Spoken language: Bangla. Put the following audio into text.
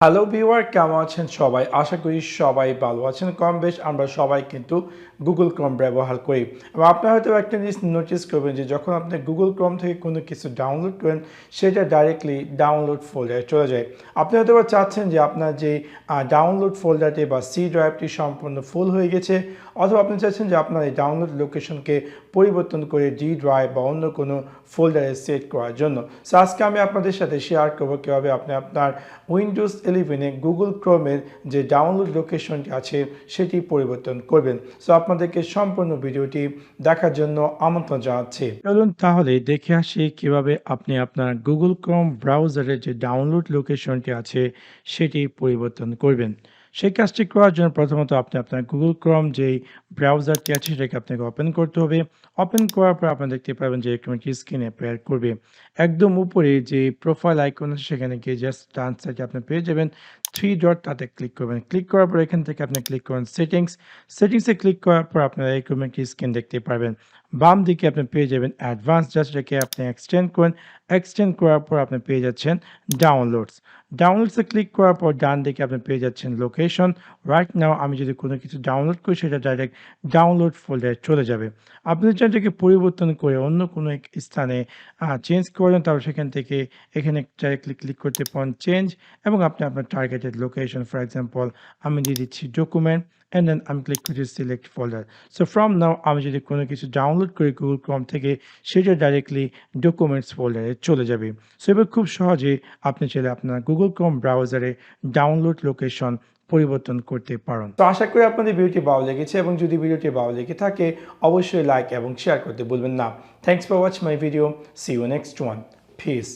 হ্যালো ভিউয়ার, কেমন আছেন সবাই? আশা করি সবাই ভালো আছেন। কম বেশ আমরা সবাই কিন্তু গুগল ক্রোম ব্যবহার করি এবং আপনারা হয়তো একটা জিনিস নোটিস করবেন যে যখন আপনি গুগল ক্রোম থেকে কোনো কিছু ডাউনলোড করেন সেটা ডাইরেক্টলি ডাউনলোড ফোল্ডারে চলে যায়। আপনি হয়তো চাচ্ছেন যে আপনার যে ডাউনলোড ফোল্ডারটি বা সি ড্রাইভটি সম্পূর্ণ ফুল হয়ে গেছে, অথবা আপনি চাচ্ছেন যে আপনার এই ডাউনলোড লোকেশনকে পরিবর্তন করে ডি ড্রাইভ বা অন্য কোনো ফোল্ডারে সেট করার জন্য। সো আজকে আমি আপনাদের সাথে শেয়ার করবো কীভাবে আপনি আপনার উইন্ডোজ 11-এ গুগল ক্রোমের যে ডাউনলোড লোকেশনটি আছে সেটি পরিবর্তন করবেন। সো আপনাদেরকে সম্পূর্ণ ভিডিওটি দেখার জন্য আমন্ত্রণ জানাচ্ছি। চলুন তাহলে দেখে আসি কিভাবে আপনি আপনার গুগল ক্রোম ব্রাউজারের যে ডাউনলোড লোকেশনটি আছে সেটি পরিবর্তন করবেন। সেই কাজটি করার জন্য প্রথমত আপনি আপনার গুগল ক্রোম যেই ব্রাউজারটি আছে সেটাকে আপনাকে ওপেন করতে হবে। ওপেন করার পর আপনি দেখতে পাবেন যে এরকম একটি স্ক্রিন অ্যাপিয়ার করবে। একদম উপরে যে প্রোফাইল আইকন আছে সেখানে গিয়ে জাস্ট ডান সাইডে আপনি পেয়ে যাবেন 3 ডট, তাতে ক্লিক করবেন। ক্লিক করার পর এখান থেকে আপনি ক্লিক করবেন সেটিংসে ক্লিক করার পর আপনারা এরকম একটি স্ক্রিন দেখতে পারবেন। বাম দিকে আপনি পেয়ে যাবেন অ্যাডভান্স, জাস্ট এটাকে আপনি এক্সটেন্ড করেন। এক্সটেন্ড করার পর আপনি পেয়ে যাচ্ছেন ডাউনলোডসে ক্লিক করার পর ডান দিকে আপনি পেয়ে যাচ্ছেন লোকেশন। রাইট নাও আমি যদি কোনো কিছু ডাউনলোড করি সেটা ডাইরেক্ট ডাউনলোড ফোল্ডারে চলে যাবে। আপনি যদি এটাকে পরিবর্তন করে অন্য কোনো এক স্থানে চেঞ্জ করেন তাহলে সেখান থেকে এখানে ডাইরেক্টলি ক্লিক করতে পারেন চেঞ্জ, এবং আপনি আপনার টার্গেটেড লোকেশন, ফর এক্সাম্পল আমি দিয়ে দিচ্ছি ডকুমেন্ট অ্যান্ড দেন আমি ক্লিক করছি select folder. So from now আমি যদি কোনো কিছু ডাউনলোড করি গুগল ক্রোম থেকে সেটা ডাইরেক্টলি ডকুমেন্টস ফোল্ডারে চলে যাবে। সো এবার খুব সহজে আপনি চাইলে আপনার গুগল ক্রোম ব্রাউজারে ডাউনলোড লোকেশন পরিবর্তন করতে পারেন। তো আশা করি আপনাদের ভিডিওটি ভালো লেগেছে, এবং যদি ভিডিওটি ভালো লেগে থাকে অবশ্যই লাইক এবং শেয়ার করতে ভুলবেন না। Thanks for watching my video. See you next one. Piece.